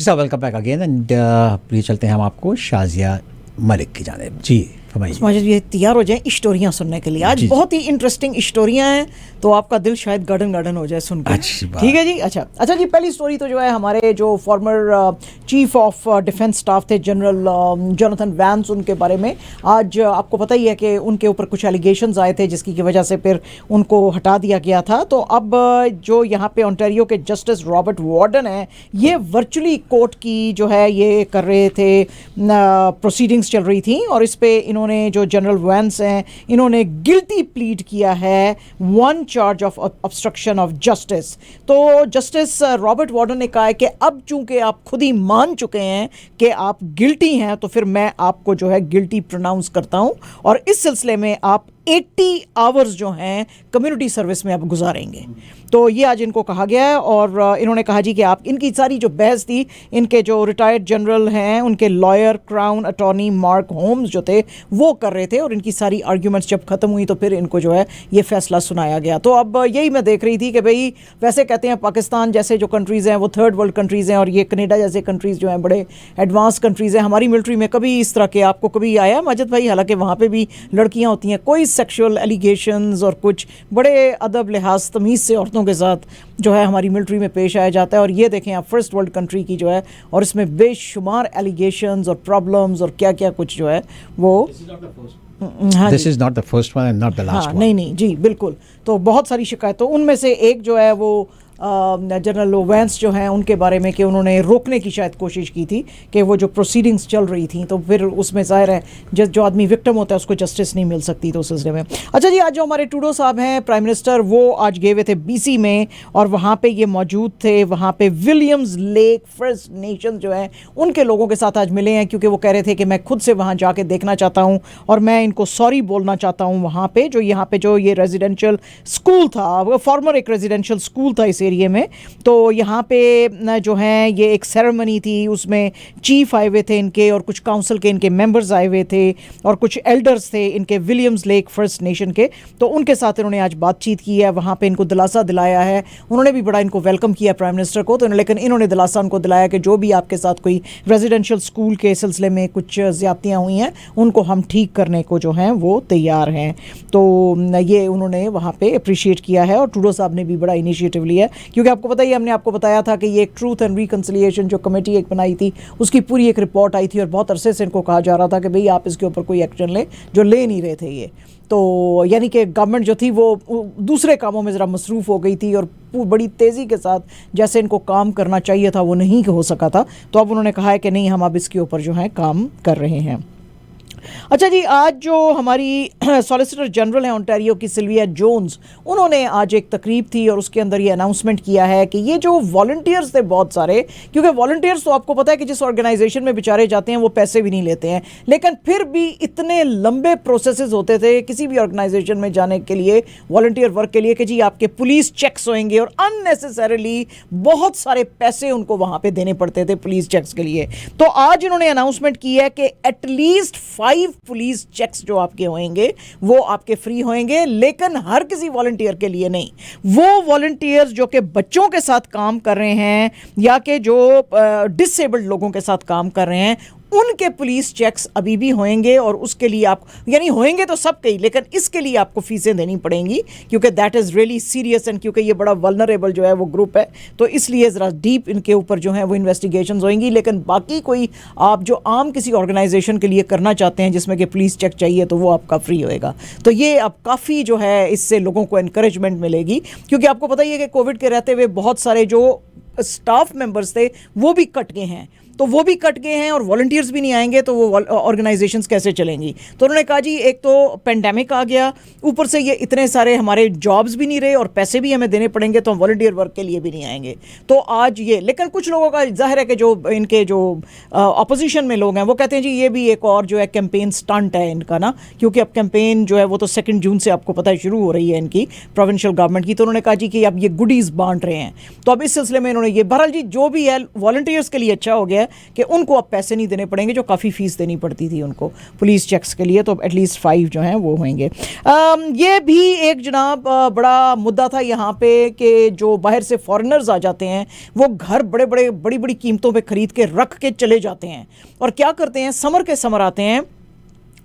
जी साहब, welcome back again and please चलते हैं हम आपको शाजिया मलिक की जानिब। जी फरमाइए। माजिद ये तैयार हो जाए स्टोरियाँ सुनने के लिए। आज बहुत ही इंटरेस्टिंग स्टोरियाँ हैं, तो आपका दिल शायद गार्डन गार्डन हो जाए सुन के। ठीक है जी। अच्छा जी, पहली स्टोरी तो जो है हमारे जो former chief of defence staff थे जनरल जोनाथन वैंस, उनके बारे में। आज आपको पता ही है कि उनके ऊपर कुछ एलिगेशंस आए थे जिसकी की वजह से फिर उनको हटा दिया गया था। तो अब जो यहाँ पे ओंटारियो के जस्टिस रॉबर्ट वार्डन हैं, ये वर्चुअली कोर्ट की जो है ये कर रहे थे, प्रोसीडिंग्स चल रही थी, और इस पे इन्होंने जो जनरल वैंस हैं इन्होंने गिल्टी प्लीड किया है 1 charge of obstruction of justice. तो जस्टिस रॉबर्ट वार्डन ने कहा है कि अब चूंकि आप खुद ही मान चुके हैं कि आप गिल्टी हैं, तो फिर मैं आपको जो है गिल्टी प्रोनाउंस करता हूं, और इस सिलसिले में आप 80 आवर्स जो हैं कम्युनिटी सर्विस में आप गुजारेंगे। तो ये आज इनको कहा गया है, और इन्होंने कहा जी कि आप इनकी सारी जो बहस थी, इनके जो रिटायर्ड जनरल हैं उनके lawyer crown attorney Mark Holmes जो थे वो कर रहे थे, और इनकी सारी आर्ग्यूमेंट्स जब ख़त्म हुई तो फिर इनको जो है ये फैसला सुनाया गया। तो अब यही मैं देख रही थी कि भाई वैसे कहते हैं पाकिस्तान जैसे जो कंट्रीज़ हैं वो थर्ड वर्ल्ड कंट्रीज़ हैं, और ये कनेडा जैसे कंट्रीज़ जो हैं बड़े एडवांस कंट्रीज़ हैं। हमारी मिलिट्री में कभी इस तरह के आपको कभी आया माजिद भाई? हालांकि वहाँ पर भी लड़कियाँ होती हैं, कोई सेक्शुअल एलिगेशंस और कुछ बड़े अदब लिहाज तमीज़ से औरतों के साथ जो है हमारी मिलिट्री में पेश आया जाता है। और ये देखें आप फर्स्ट वर्ल्ड कंट्री की जो है, और इसमें बेशुमार एलिगेशंस और प्रॉब्लम्स और क्या क्या कुछ जो है वो। This is not the first one and not the last one. नहीं जी बिल्कुल। तो बहुत सारी शिकायतों, उनमें से एक जो है वो जनरल वैंस जो हैं उनके बारे में कि उन्होंने रोकने की शायद कोशिश की थी कि वो जो प्रोसीडिंग्स चल रही थी, तो फिर उसमें ज़ाहिर है जो आदमी विक्टिम होता है उसको जस्टिस नहीं मिल सकती, तो उस सिलसिले में। अच्छा जी, आज जो हमारे ट्रूडो साहब हैं प्राइम मिनिस्टर, वो आज गए हुए थे BC में, और वहाँ पे ये मौजूद थे। वहाँ पे विलियम्स लेक फर्स्ट नेशन जो है उनके लोगों के साथ आज मिले हैं, क्योंकि वो कह रहे थे कि मैं खुद से वहाँ जाके देखना चाहता हूँ और मैं इनको सॉरी बोलना चाहता हूँ। वहाँ पे जो यहाँ पे जो ये रेजिडेंशियल स्कूल था, वो फॉर्मर एक रेजिडेंशियल स्कूल था इस एरिया में, तो यहाँ पे जो हैं ये एक सेरेमनी थी, उसमें चीफ आए हुए थे इनके, और कुछ काउंसिल के इनके मेंबर्स आए हुए थे, और कुछ एल्डर्स थे इनके विलियम्स लेक फर्स्ट नेशन के। तो उनके साथ इन्होंने आज बातचीत की है, वहाँ पे इनको दिलासा दिलाया है। उन्होंने भी बड़ा इनको वेलकम किया प्राइम मिनिस्टर को, तो लेकिन इन्होंने दिलासा उनको दिलाया कि जो भी आपके साथ कोई रेजिडेंशियल स्कूल के सिलसिले में कुछ ज़्यादतियाँ हुई हैं उनको हम ठीक करने को जो हैं वो तैयार हैं। तो ये उन्होंने वहाँ पे अप्रिशिएट किया है, और ट्रूडो साहब ने भी बड़ा इनिशिएटिव लिया है, क्योंकि आपको पता ही, हमने आपको बताया था कि ये एक ट्रूथ एंड रिकन्सिलिएशन जो कमेटी एक बनाई थी, उसकी पूरी एक रिपोर्ट आई थी, और बहुत अरसे से इनको कहा जा रहा था कि भाई आप इसके ऊपर कोई एक्शन लें, जो ले नहीं रहे थे ये। तो यानी कि गवर्नमेंट जो थी वो दूसरे कामों में ज़रा मसरूफ़ हो गई थी, और बड़ी तेज़ी के साथ जैसे इनको काम करना चाहिए था वो नहीं हो सका था। तो अब उन्होंने कहा है कि नहीं, हम अब इसके ऊपर जो है काम कर रहे हैं। अच्छा जी, आज जो हमारी सॉलिसिटर जनरल हैं ओंटारियो की सिल्विया जोन्स, उन्होंने आज एक तकरीब थी और उसके अंदर ये अनाउंसमेंट किया है कि ये जो वॉलंटियर्स थे बहुत सारे, क्योंकि वॉलंटियर्स तो आपको पता है कि जिस ऑर्गेनाइजेशन में बेचारे जाते हैं वो पैसे भी नहीं लेते हैं, लेकिन फिर भी इतने लंबे प्रोसेसेस होते थे किसी भी ऑर्गेनाइजेशन में जाने के लिए, वॉलंटियर वर्क के लिए, कि जी आपके पुलिस चेक्स होंगे, और अननेसेसरीली बहुत सारे पैसे उनको वहाँ पर देने पड़ते थे पुलिस चेक्स के लिए। तो आज इन्होंने अनाउंसमेंट की है कि एटलीस्ट 5 पुलिस चेक्स जो आपके होंगे वो आपके फ्री होंगे, लेकिन हर किसी वॉलंटियर के लिए नहीं। वो वॉलंटियर्स जो कि बच्चों के साथ काम कर रहे हैं या कि जो डिसेबल्ड लोगों के साथ काम कर रहे हैं, उनके पुलिस चेक्स अभी भी होंगे, और उसके लिए आप यानी होंगे तो सब कहीं, लेकिन इसके लिए आपको फीसें देनी पड़ेंगी, क्योंकि that is really serious, and क्योंकि ये बड़ा वल्नरेबल जो है वो ग्रुप है, तो इसलिए ज़रा डीप इनके ऊपर जो है वो इन्वेस्टिगेशंस होंगी। लेकिन बाकी कोई आप जो आम किसी ऑर्गेनाइजेशन के लिए करना चाहते हैं जिसमें कि पुलिस चेक चाहिए, तो वो आपका फ्री होएगा। तो ये अब काफ़ी जो है इससे लोगों को इनकरेजमेंट मिलेगी, क्योंकि आपको पता ही है कि कोविड के रहते हुए बहुत सारे जो स्टाफ मेंबर्स थे वो भी कट गए हैं, तो वो भी कट गए हैं, और वॉलंटियर्स भी नहीं आएंगे तो वो ऑर्गेनाइजेशंस कैसे चलेंगी। तो उन्होंने कहा जी एक तो पेंडेमिक आ गया, ऊपर से ये इतने सारे हमारे जॉब्स भी नहीं रहे और पैसे भी हमें देने पड़ेंगे, तो हम वॉलंटियर वर्क के लिए भी नहीं आएंगे। तो आज ये, लेकिन कुछ लोगों का जाहिर है कि जो इनके जो अपोजिशन में लोग हैं वो कहते हैं जी ये भी एक और जो है कैंपेन स्टंट है इनका ना, क्योंकि अब कैंपेन जो है वो तो 2 जून से आपको पता है शुरू हो रही है इनकी प्रोविंशियल गवर्नमेंट की। तो उन्होंने कहा जी कि अब ये गुडीज़ बांट रहे हैं, तो अब इस सिलसिले में इन्होंने ये, बहरहाल जी जो भी है वॉलंटियर्स के लिए अच्छा हो गया है, कि उनको अब पैसे नहीं देने पड़ेंगे जो काफ़ी फीस देनी पड़ती थी उनको पुलिस चेक्स के लिए, तो एटलीस्ट 5 जो हैं वो होंगे। ये भी एक जनाब बड़ा मुद्दा था यहाँ पे कि जो बाहर से फॉरेनर्स आ जाते हैं वो घर बड़ी बड़ी कीमतों पे ख़रीद के रख के चले जाते हैं और क्या करते हैं, समर के समर आते हैं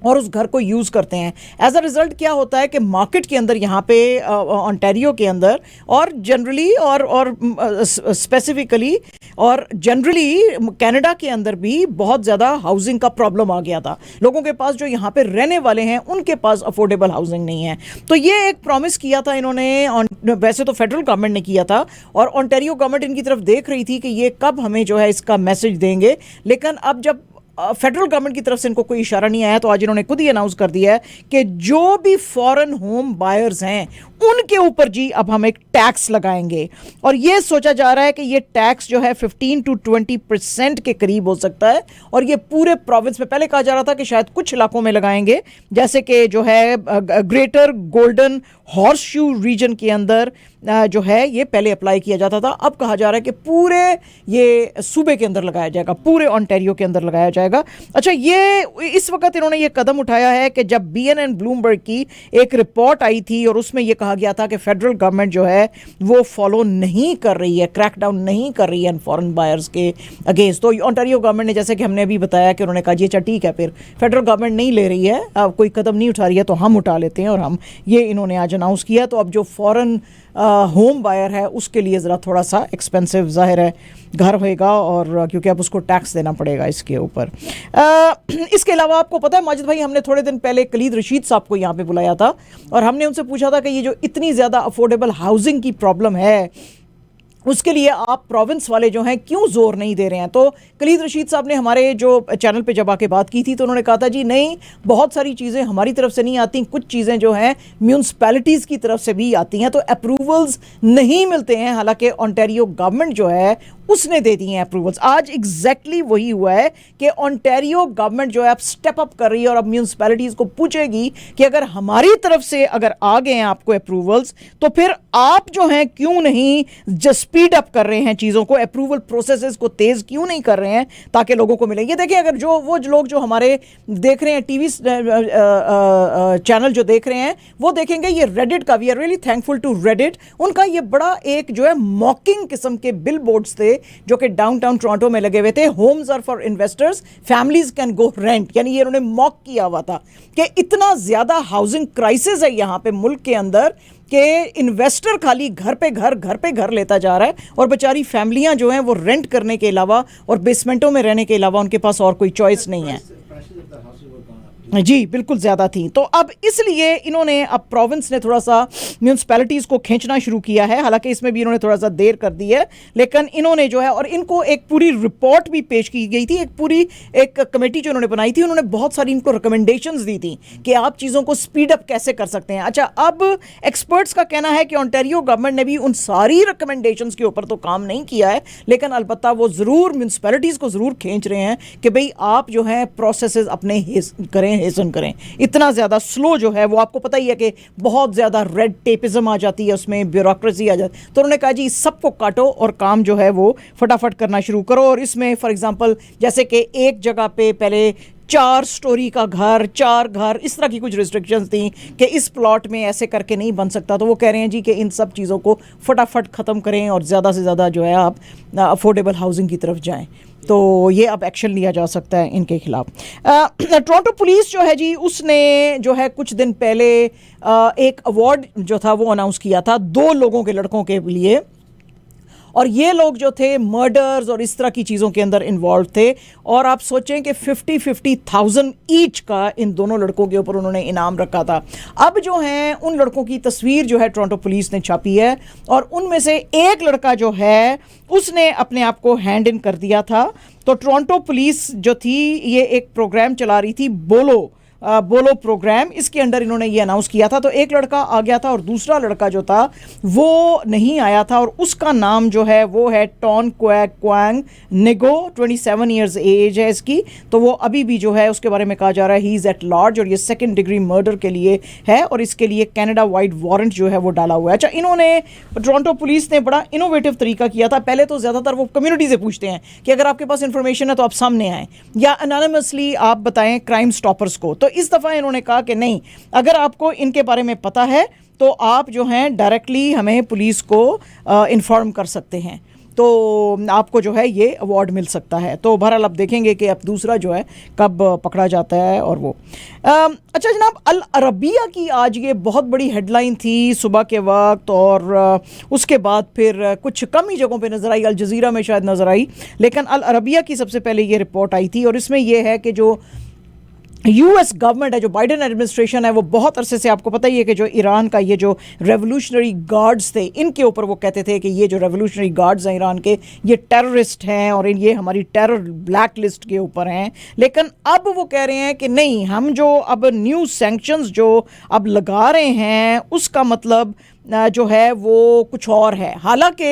और उस घर को यूज़ करते हैं। एज अ रिज़ल्ट क्या होता है कि मार्केट के अंदर यहाँ पे ओंटारियो के अंदर और जनरली और स्पेसिफिकली और जनरली कनाडा के अंदर भी बहुत ज़्यादा हाउसिंग का प्रॉब्लम आ गया था। लोगों के पास जो यहाँ पे रहने वाले हैं उनके पास अफोर्डेबल हाउसिंग नहीं है। तो ये एक प्रॉमिस किया था इन्होंने, वैसे तो फेडरल गवर्नमेंट ने किया था और ओंटारियो गवर्नमेंट इनकी तरफ देख रही थी कि ये कब हमें जो है इसका मैसेज देंगे, लेकिन अब जब फेडरल गवर्नमेंट की तरफ से इनको कोई इशारा नहीं आया तो आज इन्होंने खुद ही अनाउंस कर दिया है कि जो भी फॉरेन होम बायर्स हैं उनके ऊपर जी अब हम एक टैक्स लगाएंगे और ये सोचा जा रहा है कि ये टैक्स जो है 15 to 20% के करीब हो सकता है और ये पूरे प्रोविंस में, पहले कहा जा रहा था कि शायद कुछ इलाकों में लगाएंगे जैसे कि जो है greater golden horseshoe region के अंदर जो है ये पहले अप्लाई किया जाता था, अब कहा जा रहा है कि पूरे ये सूबे के अंदर लगाया जाएगा, पूरे ओंटारियो के अंदर लगाया जाएगा। अच्छा, ये इस वक्त इन्होंने ये कदम उठाया है कि जब BNN ब्लूमबर्ग की एक रिपोर्ट आई थी और उसमें यह कहा गया था कि फेडरल गवर्नमेंट जो है वो फॉलो नहीं कर रही है, क्रैकडाउन नहीं कर रही है फॉरेन बायर्स के अगेंस्ट, तो ओंटारियो गवर्नमेंट ने, जैसे कि हमने अभी बताया कि उन्होंने कहा जी अच्छा ठीक है, फिर फेडरल गवर्नमेंट नहीं ले रही है, अब कोई कदम नहीं उठा रही है तो हम उठा लेते हैं और हम ये इन्होंने आज अनाउंस किया। तो अब जो फॉरेन होम बायर है उसके लिए ज़रा थोड़ा सा एक्सपेंसिव ज़ाहिर है घर होएगा और क्योंकि अब उसको टैक्स देना पड़ेगा इसके ऊपर। इसके अलावा आपको पता है माजिद भाई, हमने थोड़े दिन पहले कलीद रशीद साहब को यहाँ पे बुलाया था और हमने उनसे पूछा था कि ये जो इतनी ज़्यादा अफोर्डेबल हाउसिंग की प्रॉब्लम है उसके लिए आप प्रोविंस वाले जो हैं क्यों जोर नहीं दे रहे हैं। तो कलीद रशीद साहब ने हमारे जो चैनल पे जब आके बात की थी तो उन्होंने कहा था जी नहीं, बहुत सारी चीज़ें हमारी तरफ से नहीं आती, कुछ चीज़ें जो हैं म्यूनसिपैलिटीज़ की तरफ से भी आती हैं, तो अप्रूवल्स नहीं मिलते हैं। हालांकि ओंटारियो गवर्नमेंट जो है उसने दे दी हैं अप्रूवल्स। आज एग्जैक्टली वही हुआ है कि ओंटारियो गवर्नमेंट जो है अब स्टेप अप कर रही है और अब म्यूनसिपैलिटीज़ को पूछेगी कि अगर हमारी तरफ से अगर आ गए हैं आपको अप्रूवल्स तो फिर आप जो हैं क्यों नहीं जस्ट स्पीड अप कर रहे हैं चीज़ों को, अप्रूवल प्रोसेसेस को तेज़ क्यों नहीं कर रहे हैं ताकि लोगों को मिले। ये देखिए, अगर जो वो लोग जो हमारे देख रहे हैं टीवी चैनल जो देख रहे हैं वो देखेंगे ये रेडिट का, we are really thankful to Reddit, उनका ये बड़ा एक जो है मॉकिंग किस्म के बिल बोर्ड्स थे जो कि डाउनटाउन टोरंटो में लगे हुए थे, homes are for investors, families can go rent, यानी ये उन्होंने मॉक किया हुआ था कि इतना ज़्यादा हाउसिंग क्राइसिस है यहाँ पे मुल्क के अंदर कि इन्वेस्टर खाली घर पे घर लेता जा रहा है और बेचारी फैमिलियां जो हैं वो रेंट करने के अलावा और बेसमेंटों में रहने के अलावा उनके पास और कोई चॉइस नहीं है। जी बिल्कुल ज़्यादा थी। तो अब इसलिए इन्होंने अब प्रोविंस ने थोड़ा सा म्यूनसिपैलिटीज़ को खींचना शुरू किया है, हालांकि इसमें भी इन्होंने थोड़ा सा देर कर दी है, लेकिन इन्होंने जो है और इनको एक पूरी रिपोर्ट भी पेश की गई थी, एक पूरी एक कमेटी जो इन्होंने बनाई थी, उन्होंने बहुत सारी इनको रिकमेंडेशंस दी थी कि आप चीज़ों को स्पीड अप कैसे कर सकते हैं। अच्छा, अब एक्सपर्ट्स का कहना है कि ओंटारियो गवर्नमेंट ने भी उन सारी रिकमेंडेशंस के ऊपर तो काम नहीं किया है, लेकिन अलबत्ता वो ज़रूर म्यूनसिपैलिटीज़ को ज़रूर खींच रहे हैं कि भाई आप जो है प्रोसेसेस अपने हेसन करें। इतना ज़्यादा स्लो जो है वो आपको पता ही है कि बहुत ज़्यादा रेड टेपिज्म आ जाती है, उसमें ब्यूरोक्रेसी आ जाती है, तो उन्होंने कहा जी सबको काटो और काम जो है वो फटाफट करना शुरू करो। और इसमें फॉर एग्जांपल जैसे कि एक जगह पे पहले 4 स्टोरी का घर, 4 घर, इस तरह की कुछ रिस्ट्रिक्शंस थी कि इस प्लॉट में ऐसे करके नहीं बन सकता, तो वो कह रहे हैं जी कि इन सब चीज़ों को फटाफट ख़त्म करें और ज़्यादा से ज़्यादा जो है आप अफोर्डेबल हाउसिंग की तरफ जाएं। तो ये अब एक्शन लिया जा सकता है इनके खिलाफ। टोरंटो पुलिस जो है जी उसने जो है कुछ दिन पहले एक अवार्ड जो था वो अनाउंस किया था 2 लोगों के लड़कों के लिए, और ये लोग जो थे मर्डर्स और इस तरह की चीज़ों के अंदर इन्वॉल्व थे, और आप सोचें कि 50,000 ईच का इन दोनों लड़कों के ऊपर उन्होंने इनाम रखा था। अब जो हैं उन लड़कों की तस्वीर जो है टोरंटो पुलिस ने छापी है, और उनमें से एक लड़का जो है उसने अपने आप को हैंड इन कर दिया था। तो टोरंटो पुलिस जो थी ये एक प्रोग्राम चला रही थी बोलो, बोलो प्रोग्राम, इसके अंडर इन्होंने ये अनाउंस किया था। तो एक लड़का आ गया था और दूसरा लड़का जो था वो नहीं आया था, और उसका नाम जो है वो है टॉन क्वांग निगो, 27 ईयर्स एज है इसकी। तो वो अभी भी जो है उसके बारे में कहा जा रहा है ही इज़ एट लार्ज, और ये 2nd डिग्री मर्डर के लिए है, और इसके लिए कनाडा वाइड वारंट जो है वो डाला हुआ है। अच्छा, इन्होंने टोरंटो पुलिस ने बड़ा इनोवेटिव तरीका किया था। पहले तो ज़्यादातर वो कम्युनिटी से पूछते हैं कि अगर आपके पास इंफॉर्मेशन है तो आप सामने आएँ, या अनोनिमसली आप बताएं क्राइम स्टॉपर्स को। तो इस दफ़ा इन्होंने कहा कि नहीं, अगर आपको इनके बारे में पता है तो आप जो हैं डायरेक्टली हमें पुलिस को इन्फॉर्म कर सकते हैं, तो आपको जो है ये अवार्ड मिल सकता है। तो बहरहाल अब देखेंगे कि अब दूसरा जो है कब पकड़ा जाता है। और वो अच्छा जनाब, अल अरबिया की आज ये बहुत बड़ी हेडलाइन थी सुबह के वक्त, और उसके बाद फिर कुछ कम ही जगहों पे नज़र आई, अल जज़ीरा में शायद नज़र आई, लेकिन अल अरबिया की सबसे पहले ये रिपोर्ट आई थी। और इसमें यह है कि जो यूएस गवर्नमेंट है, जो बाइडेन एडमिनिस्ट्रेशन है, वो बहुत अरसे से, आपको पता ही है कि जो ईरान का ये जो रेवोल्यूशनरी गार्ड्स थे, इनके ऊपर वो कहते थे कि ये जो रेवोल्यूशनरी गार्ड्स हैं ईरान के, ये टेररिस्ट हैं और ये हमारी टेरर ब्लैक लिस्ट के ऊपर हैं। लेकिन अब वो कह रहे हैं कि नहीं, हम जो अब न्यू सैंक्शंस जो अब लगा रहे हैं उसका मतलब जो है वो कुछ और है। हालांकि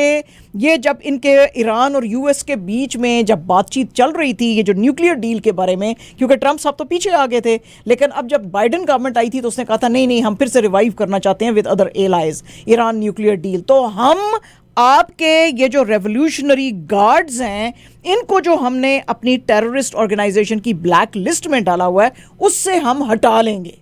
ये जब इनके ईरान और यूएस के बीच में जब बातचीत चल रही थी ये जो न्यूक्लियर डील के बारे में, क्योंकि ट्रंप साहब तो पीछे आ गए थे, लेकिन अब जब बाइडेन गवर्नमेंट आई थी तो उसने कहा था नहीं नहीं, हम फिर से रिवाइव करना चाहते हैं with other allies Iran nuclear deal. तो हम आपके ये जो रेवोल्यूशनरी गार्ड्स हैं इनको जो हमने अपनी टेररिस्ट ऑर्गेनाइजेशन की ब्लैक लिस्ट में डाला हुआ है उससे हम हटा लेंगे।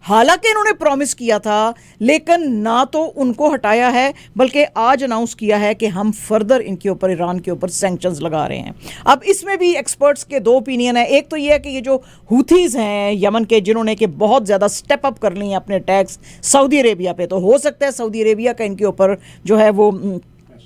हालांकि इन्होंने प्रॉमिस किया था, लेकिन ना तो उनको हटाया है, बल्कि आज अनाउंस किया है कि हम फर्दर इनके ऊपर, ईरान के ऊपर सैंक्शंस लगा रहे हैं। अब इसमें भी एक्सपर्ट्स के दो ओपिनियन है। एक तो ये है कि ये जो हुथीज़ हैं यमन के, जिन्होंने कि बहुत ज़्यादा स्टेप अप कर ली हैं अपने टैक्स सऊदी अरेबिया पे, तो हो सकता है सऊदी अरेबिया का इनके ऊपर जो है वो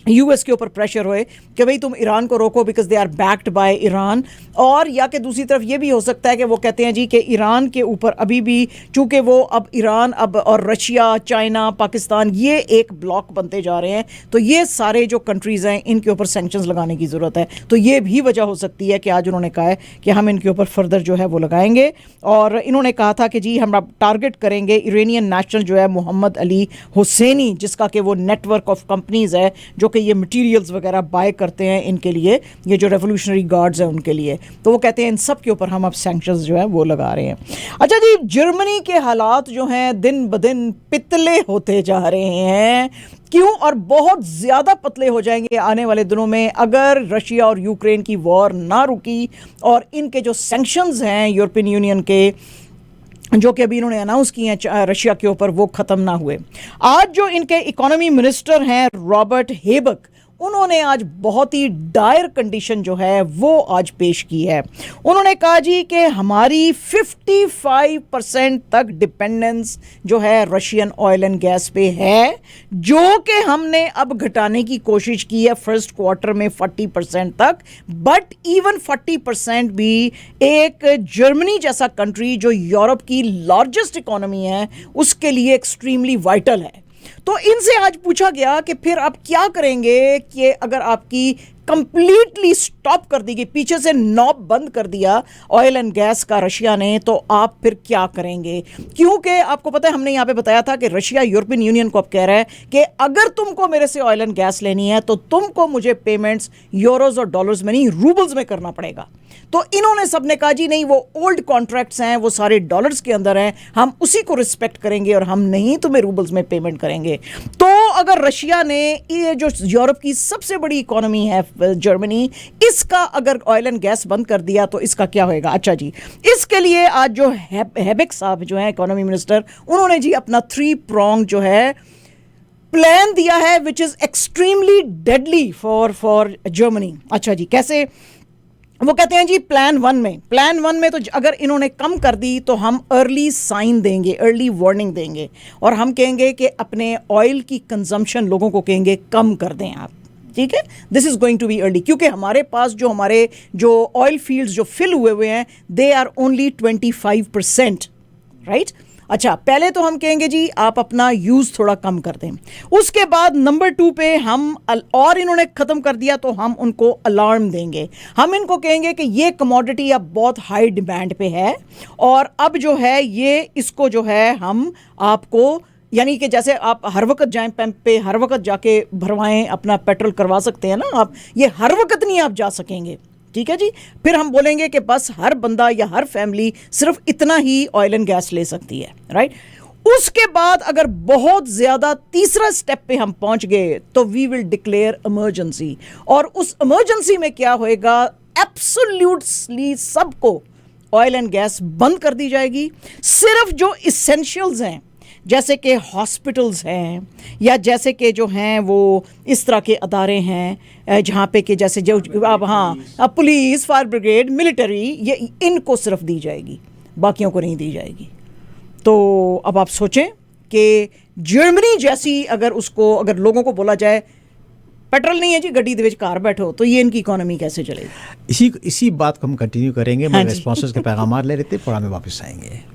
यूएस के ऊपर प्रेशर होए कि भाई तुम ईरान को रोको because they are backed by Iran. और या कि दूसरी तरफ ये भी हो सकता है कि वो कहते हैं जी कि ईरान के ऊपर अभी भी, चूंकि वो अब ईरान अब और रशिया, चाइना, पाकिस्तान ये एक ब्लॉक बनते जा रहे हैं, तो ये सारे जो कंट्रीज़ हैं इनके ऊपर सैंक्शंस लगाने की ज़रूरत है। तो ये भी वजह हो सकती है कि आज उन्होंने कहा है कि हम इनके ऊपर फर्दर जो है वो लगाएंगे। और इन्होंने कहा था कि जी हम टारगेट करेंगे इरानियन नेशनल जो है मोहम्मद अली हुसैनी, जिसका कि वो नेटवर्क ऑफ कंपनीज़ है जो कि ये मटेरियल्स वगैरह बाय करते हैं इनके लिए, ये जो रेवोल्यूशनरी गार्ड्स हैं उनके लिए। तो वो कहते हैं इन सब के ऊपर हम अब सैंक्शंस जो है वो लगा रहे हैं। अच्छा जी, जर्मनी के हालात जो हैं दिन ब दिन पितले होते जा रहे हैं। क्यों? और बहुत ज़्यादा पतले हो जाएंगे आने वाले दिनों में अगर रशिया और यूक्रेन की वॉर ना रुकी और इनके जो सैंक्शंस हैं यूरोपियन यूनियन के जो कि अभी इन्होंने अनाउंस किए हैं रशिया के ऊपर, वो ख़त्म ना हुए। आज जो इनके इकोनॉमी मिनिस्टर हैं रॉबर्ट हेबक, उन्होंने आज बहुत ही डायर कंडीशन जो है वो आज पेश की है। उन्होंने कहा जी कि हमारी 55% तक डिपेंडेंस जो है रशियन ऑयल एंड गैस पे है, जो कि हमने अब घटाने की कोशिश की है फर्स्ट क्वार्टर में 40% तक। बट इवन 40% भी एक जर्मनी जैसा कंट्री जो यूरोप की लार्जेस्ट इकोनॉमी है उसके लिए एक्सट्रीमली वाइटल है। तो इनसे आज पूछा गया कि फिर आप क्या करेंगे कि अगर आपकी कंप्लीटली स्टॉप कर दी गई, पीछे से नॉब बंद कर दिया ऑयल एंड गैस का रशिया ने, तो आप फिर क्या करेंगे? क्योंकि आपको पता है हमने यहाँ पे बताया था कि रशिया यूरोपियन यूनियन को अब कह रहा है कि अगर तुमको मेरे से ऑयल एंड गैस लेनी है तो तुमको मुझे पेमेंट्स यूरोज और डॉलर्स में नहीं, रूबल्स में करना पड़ेगा। तो इन्होंने सबने कहा जी नहीं, वो ओल्ड कॉन्ट्रैक्ट्स हैं, वो सारे डॉलर्स के अंदर हैं, हम उसी को रिस्पेक्ट करेंगे और हम नहीं तुम्हें रूबल्स में पेमेंट करेंगे। तो अगर रशिया ने, ये जो यूरोप की सबसे बड़ी इकोनॉमी है जर्मनी, इसका अगर ऑयल एंड गैस बंद कर दिया तो इसका क्या होएगा? अच्छा जी, इसके लिए आज जो हेबेक साहब जो है इकोनॉमी मिनिस्टर, उन्होंने जी अपना 3 प्रोंग जो है प्लान दिया है which is extremely deadly for Germany. अच्छा जी, कैसे? वो कहते हैं जी प्लान वन में तो अगर इन्होंने कम कर दी तो हम अर्ली साइन देंगे, अर्ली वार्निंग देंगे, और हम कहेंगे कि अपने ऑयल की कंजम्पशन लोगों को कहेंगे कम कर दें आप, ठीक है? This is going to be early, क्योंकि हमारे पास जो हमारे जो ऑयल फील्ड्स जो फिल हुए हैं दे आर ओनली 25%, राइट? अच्छा, पहले तो हम कहेंगे जी आप अपना यूज़ थोड़ा कम कर दें। उसके बाद नंबर 2 पे हम और इन्होंने ख़त्म कर दिया तो हम उनको अलार्म देंगे। हम इनको कहेंगे कि ये कमोडिटी अब बहुत हाई डिमांड पे है और अब जो है ये इसको जो है हम आपको, यानी कि जैसे आप हर वक्त जाएं पंप पे, हर वक्त जाके भरवाएं, अपना पेट्रोल करवा सकते हैं ना आप, ये हर वक्त नहीं आप जा सकेंगे। ठीक है जी। फिर हम बोलेंगे कि बस हर बंदा या हर फैमिली सिर्फ इतना ही ऑयल एंड गैस ले सकती है, राइट। उसके बाद अगर बहुत ज़्यादा तीसरा स्टेप पे हम पहुंच गए तो वी विल डिक्लेयर इमरजेंसी, और उस इमरजेंसी में क्या होएगा, एब्सोल्यूटली सबको ऑयल एंड गैस बंद कर दी जाएगी। सिर्फ जो इसेंशियल्स हैं जैसे कि हॉस्पिटल्स हैं या जैसे कि जो हैं वो इस तरह के अदारे हैं जहाँ पे कि जैसे जो अब हाँ पुलिस, फायर ब्रिगेड, मिलिट्री, ये इनको सिर्फ दी जाएगी, बाकियों को नहीं दी जाएगी। तो अब आप सोचें कि जर्मनी जैसी अगर लोगों को बोला जाए पेट्रोल नहीं है जी गड्डी दे विच कार बैठो, तो ये इनकी इकोनॉमी कैसे चलेगी। इसी बात को हम कंटिन्यू करेंगे। हाँ मैं स्पॉन्सर्स के पैगाम ले लेते, प्रोग्राम में वापस आएंगे।